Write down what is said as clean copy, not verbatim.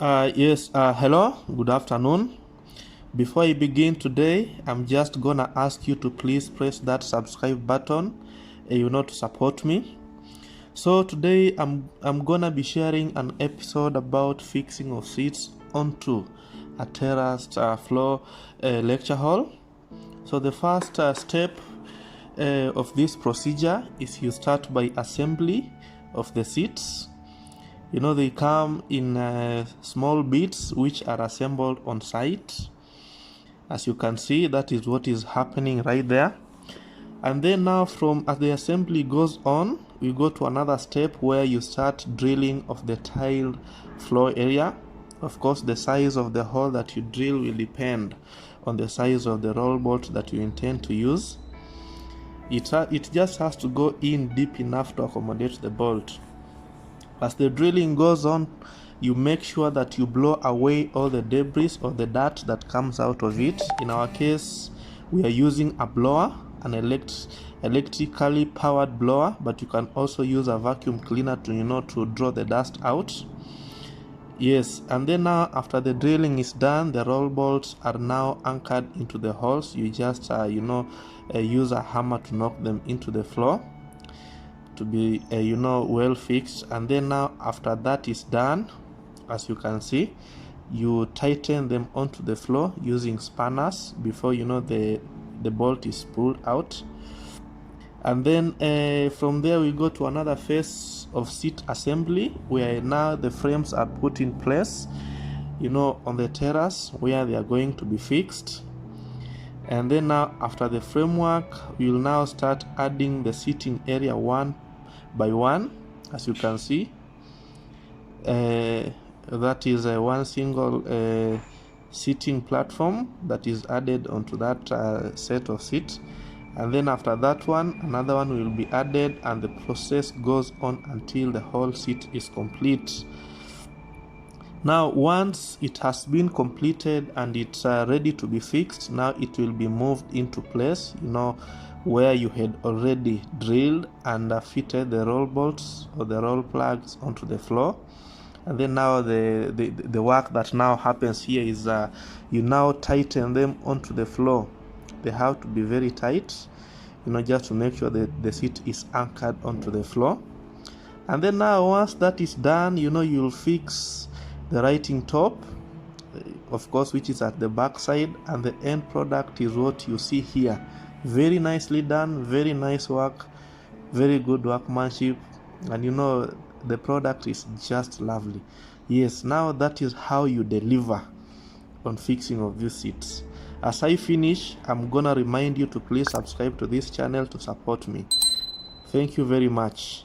Hello, good afternoon. Before I begin today, I'm just gonna ask you to please press that subscribe button, to support me. So today I'm gonna be sharing an episode about fixing of seats onto a terraced floor lecture hall. So the first step of this procedure is you start by assembly of the seats. They come in small bits which are assembled on site. As you can see, that is what is happening right there. And then now as the assembly goes on, we go to another step where you start drilling of the tiled floor area. Of course, the size of the hole that you drill will depend on the size of the roll bolt that you intend to use. It just has to go in deep enough to accommodate the bolt. As the drilling goes on, you make sure that you blow away all the debris or the dirt that comes out of it. In our case, we are using a blower, an electrically powered blower, but you can also use a vacuum cleaner to draw the dust out. Yes, and then now after the drilling is done, the roll bolts are now anchored into the holes. You just use a hammer to knock them into the floor to be well fixed. And then now after that is done, as you can see, you tighten them onto the floor using spanners before the bolt is pulled out. And then from there we go to another phase of seat assembly, where now the frames are put in place on the terrace where they are going to be fixed. And then now after the framework, we will now start adding the seating area one by one. As you can see, that is one single seating platform that is added onto that set of seats. And then after that one, another one will be added, and the process goes on until the whole seat is complete. Now once it has been completed and it's ready to be fixed, now it will be moved into place where you had already drilled and fitted the roll bolts or the roll plugs onto the floor. And then now the work that now happens here is you now tighten them onto the floor. They have to be very tight, just to make sure that the seat is anchored onto the floor. And then now once that is done, you'll fix the writing top, of course, which is at the back side, and the end product is what you see here. Very nicely done, very nice work, very good workmanship, and the product is just lovely. Yes, now that is how you deliver on fixing of these seats. As I finish, I'm gonna remind you to please subscribe to this channel to support me. Thank you very much.